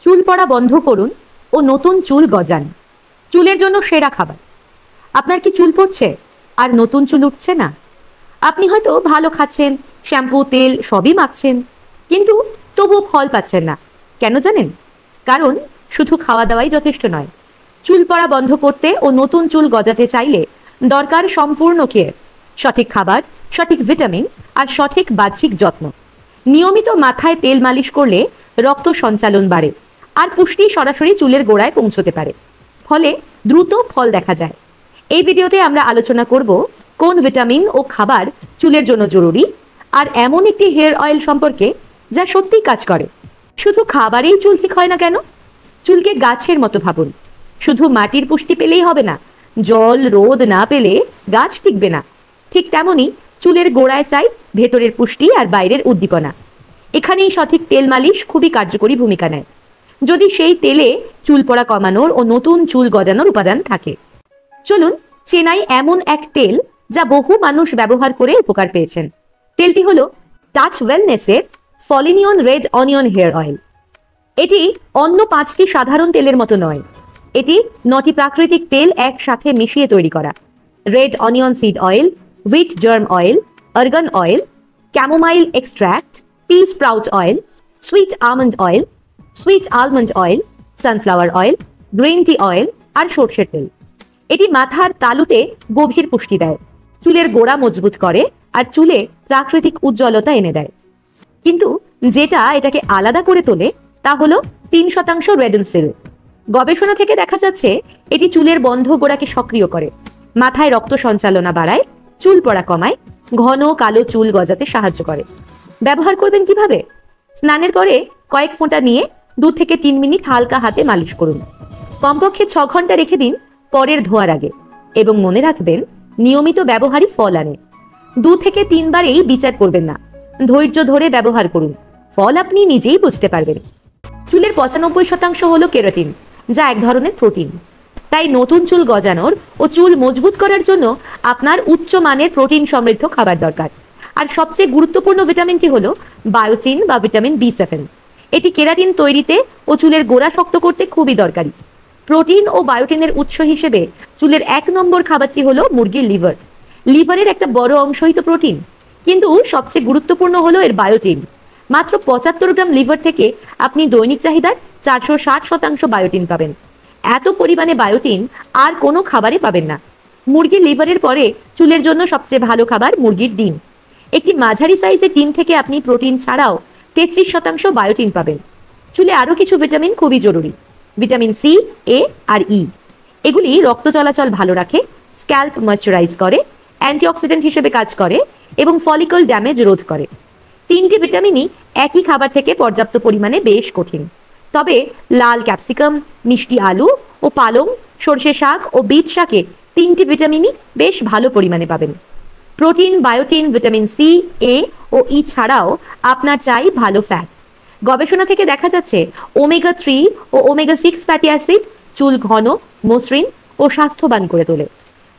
চুল পড়া বন্ধ করুন ও নতুন চুল গজান। চুলের জন্য সেরা খাবার। আপনার কি চুল পড়ছে আর নতুন চুল উঠছে না? আপনি হয়তো ভালো খাচ্ছেন, শ্যাম্পু তেল সবই মাখছেন, কিন্তু তবুও ফল পাচ্ছেন না। কেন জানেন? কারণ শুধু খাওয়া দাওয়াই যথেষ্ট নয়। চুল পড়া বন্ধ করতে ও নতুন চুল গজাতে চাইলে দরকার সম্পূর্ণ কেয়ার, সঠিক খাবার, সঠিক ভিটামিন আর সঠিক বাহ্যিক যত্ন। নিয়মিত মাথায় তেল মালিশ করলে রক্ত সঞ্চালন বাড়ে আর পুষ্টি সরাসরি চুলের গোড়ায় পৌঁছতে পারে, ফলে দ্রুত ফল দেখা যায়। এই ভিডিওতে আমরা আলোচনা করব কোন ভিটামিন ও খাবার চুলের জন্য জরুরি, আর এমন একটি হেয়ার অয়েল সম্পর্কে যা সত্যিই কাজ করে। শুধু খাবারেই চুল ঠিক হয় না কেন? চুলকে গাছের মতো ভাবুন। শুধু মাটির পুষ্টি পেলেই হবে না, জল রোদ না পেলে গাছ টিকবে না। ঠিক তেমনই চুলের গোড়ায় চাই ভেতরের পুষ্টি আর বাইরের উদ্দীপনা। এখানেই সঠিক তেল মালিশ খুবই কার্যকরী ভূমিকা নেয়, যদি সেই তেলে চুল পড়া কমানোর ও নতুন চুল গজানোর উপাদান থাকে। চলুন চেনাই এমন এক তেল যা বহু মানুষ ব্যবহার করে উপকার পেয়েছেন। তেলটি হলো টাচ ওয়েলনেসের ফলিনিয়ন রেড অনিয়ন হেয়ার অয়েল। এটি অন্য 5টি সাধারণ তেলের মতো নয়। এটি 9টি প্রাকৃতিক তেল একসাথে মিশিয়ে তৈরি করা। Red onion seed oil, wheat germ oil, argan oil, chamomile extract, pea sprout oil, sweet almond oil, sweet almond oil, sunflower oil, green tea oil আর সর্ষের তেল। এটি মাথার তালুতে গভীর পুষ্টি দেয়, চুলের গোড়া মজবুত করে আর চুলে প্রাকৃতিক উজ্জ্বলতা এনে দেয়। কিন্তু যেটা এটাকে আলাদা করে তোলে তা হলো 3% রেডেনসিল। গবেষণা থেকে দেখা যাচ্ছে এটি চুলের বন্ধ গোড়াকে সক্রিয় করে, মাথায় রক্ত সঞ্চালনা বাড়ায়, চুল পড়া কমায়, ঘন কালো চুল গজাতে সাহায্য করে। ব্যবহার করবেন কিভাবে? স্নানের পরে কয়েক ফোঁটা নিয়ে 2 থেকে 3 মিনিট হালকা হাতে মালিশ করুন। কমপক্ষে 6 ঘন্টা রেখে দিন পরের ধোয়ার আগে, এবং মনে রাখবেন নিয়মিত ব্যবহারই ফল আনে। 2 থেকে 3 বারেই বিচার করবেন না, ধৈর্য ধরে ব্যবহার করুন, ফল আপনি নিজেই বুঝতে পারবেন। চুলের 95% হলো কেরাটিন, যা এক ধরনের প্রোটিন। তাই নতুন চুল গজানোর ও চুল মজবুত করার জন্য আপনার উচ্চ মানের প্রোটিন সমৃদ্ধ খাবার দরকার। আর সবচেয়ে গুরুত্বপূর্ণ ভিটামিনটি হলো বায়োটিন বা ভিটামিন B7। এটি কেরাটিন তৈরিতে ও চুলের গোড়া শক্ত করতে খুবই দরকারি। প্রোটিন ও বায়োটিনের উৎস হিসেবে চুলের 1 নম্বর খাবারটি হলো মুরগির লিভার। লিভারের একটা বড় অংশই তো প্রোটিন, কিন্তু সবচেয়ে গুরুত্বপূর্ণ হলো এর বায়োটিন। মাত্র 75 গ্রাম লিভার থেকে আপনি দৈনিক চাহিদার 460% বায়োটিন পাবেন। এত পরিমাণে বায়োটিন আর কোনো খাবারে পাবেন না। মুরগির লিভারের পরে চুলের জন্য সবচেয়ে ভালো খাবার মুরগির ডিম। একটি মাঝারি সাইজের ডিম থেকে আপনি প্রোটিন ছাড়াও 33% বায়োটিন পাবেন। চুলে আরও কিছু ভিটামিন খুবই জরুরি। ভিটামিন সি, এ আর ই। এগুলি রক্ত চলাচল ভালো রাখে, স্ক্যাল্প ময়শ্চারাইজ করে, অ্যান্টিঅক্সিডেন্ট হিসেবে কাজ করে এবং ফলিকল ড্যামেজ রোধ করে। 3টি ভিটামিনই একই খাবার থেকে পর্যাপ্ত পরিমাণে বেশ কঠিন। তবে লাল ক্যাপসিকাম, মিষ্টি আলু ও পালং, সরষে শাক ও বিট শাকে 3টি ভিটামিনই বেশ ভালো পরিমাণে পাবেন। প্রোটিন, বায়োটিন, ভিটামিন সি, এ ও ই ছাড়াও আপনার চাই ভালো ফ্যাট। গবেষণা থেকে দেখা যাচ্ছে ওমেগা 3 ও ওমেগা 6 ফ্যাটি অ্যাসিড চুল ঘন, মসৃণ ও স্বাস্থ্যবান করে তোলে।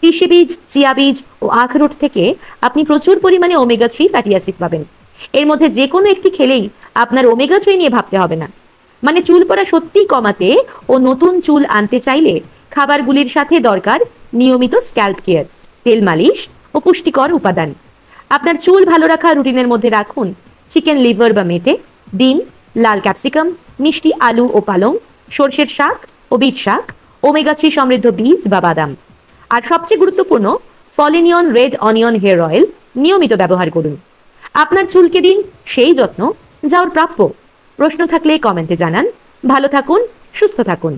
তিসি বীজ, চিয়া বীজ ও আখরোট থেকে আপনি প্রচুর পরিমাণে ওমেগা 3 ফ্যাটি অ্যাসিড পাবেন। এর মধ্যে যে কোনো একটি খেলেই আপনার ওমেগা 3 নিয়ে ভাবতে হবে না। মানে চুল পড়া সত্যিই কমাতে ও নতুন চুল আনতে চাইলে খাবারগুলির সাথে দরকার নিয়মিত স্ক্যাল্প কেয়ার, তেল মালিশ ও পুষ্টিকর উপাদান। আপনার চুল ভালো রাখা রুটিনের মধ্যে রাখুন চিকেন লিভার বা মেটে, ডিম, লাল ক্যাপসিকাম, মিষ্টি আলু ও পালং, সরষের শাক ও বিট শাক, ওমেগা 3 সমৃদ্ধ বীজ বা বাদাম। আর সবচেয়ে গুরুত্বপূর্ণ ফলিনিয়ন রেড অনিয়ন হেয়ার অয়েল নিয়মিত ব্যবহার করুন। আপনার চুলকে দিন সেই যত্ন যা ওর প্রাপ্য। প্রশ্ন থাকলে কমেন্টে জানান। ভালো থাকুন, সুস্থ থাকুন।